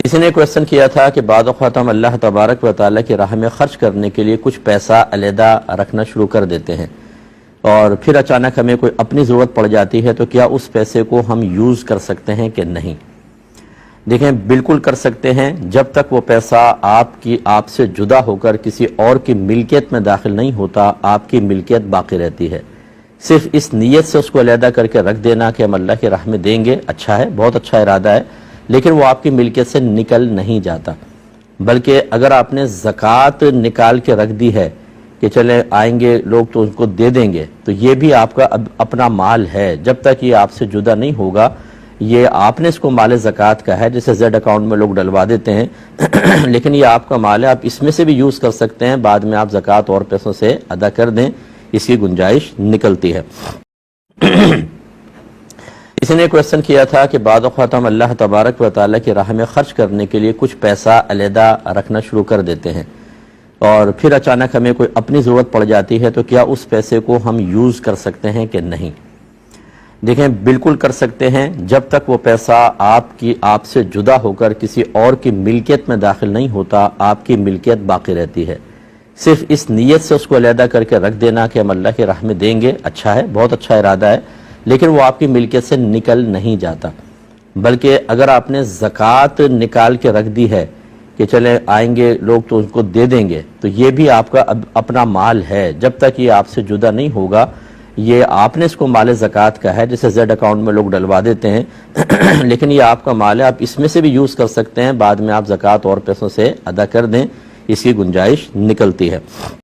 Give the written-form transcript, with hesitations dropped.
کسی نے کویسچن کیا تھا کہ بعض اوقات ہم اللہ تبارک و تعالیٰ کی راہ میں خرچ کرنے کے لیے کچھ پیسہ علیحدہ رکھنا شروع کر دیتے ہیں اور پھر اچانک ہمیں کوئی اپنی ضرورت پڑ جاتی ہے تو کیا اس پیسے کو ہم یوز کر سکتے ہیں کہ نہیں؟ دیکھیں، بالکل کر سکتے ہیں، جب تک وہ پیسہ آپ سے جدا ہو کر کسی اور کی ملکیت میں داخل نہیں ہوتا، آپ کی ملکیت باقی رہتی ہے۔ صرف اس نیت سے اس کو علیحدہ کر کے رکھ دینا کہ ہم اللہ کی راہ میں دیں گے، اچھا ہے، بہت اچھا ارادہ ہے، لیکن وہ آپ کی ملکیت سے نکل نہیں جاتا۔ بلکہ اگر آپ نے زکوٰۃ نکال کے رکھ دی ہے کہ چلے آئیں گے لوگ تو ان کو دے دیں گے، تو یہ بھی آپ کا اپنا مال ہے، جب تک یہ آپ سے جدا نہیں ہوگا، یہ آپ نے اس کو مال زکوٰۃ کا ہے، جیسے زیڈ اکاؤنٹ میں لوگ ڈلوا دیتے ہیں لیکن یہ آپ کا مال ہے، آپ اس میں سے بھی یوز کر سکتے ہیں، بعد میں آپ زکوٰۃ اور پیسوں سے ادا کر دیں، اس کی گنجائش نکلتی ہے۔ کسی نے کویسچن کیا تھا کہ بعض اوقات ہم اللہ تبارک و تعالیٰ کی راہ میں خرچ کرنے کے لیے کچھ پیسہ علیحدہ رکھنا شروع کر دیتے ہیں اور پھر اچانک ہمیں کوئی اپنی ضرورت پڑ جاتی ہے تو کیا اس پیسے کو ہم یوز کر سکتے ہیں کہ نہیں؟ دیکھیں، بالکل کر سکتے ہیں، جب تک وہ پیسہ آپ سے جدا ہو کر کسی اور کی ملکیت میں داخل نہیں ہوتا، آپ کی ملکیت باقی رہتی ہے۔ صرف اس نیت سے اس کو علیحدہ کر کے رکھ دینا کہ ہم اللہ کی راہ میں دیں گے، اچھا ہے، بہت اچھا ارادہ ہے، لیکن وہ آپ کی ملکیت سے نکل نہیں جاتا۔ بلکہ اگر آپ نے زکوٰۃ نکال کے رکھ دی ہے کہ چلے آئیں گے لوگ تو ان کو دے دیں گے، تو یہ بھی آپ کا اپنا مال ہے، جب تک یہ آپ سے جدا نہیں ہوگا، یہ آپ نے اس کو مال زکوٰۃ کا ہے، جیسے زیڈ اکاؤنٹ میں لوگ ڈلوا دیتے ہیں لیکن یہ آپ کا مال ہے، آپ اس میں سے بھی یوز کر سکتے ہیں، بعد میں آپ زکوٰۃ اور پیسوں سے ادا کر دیں، اس کی گنجائش نکلتی ہے۔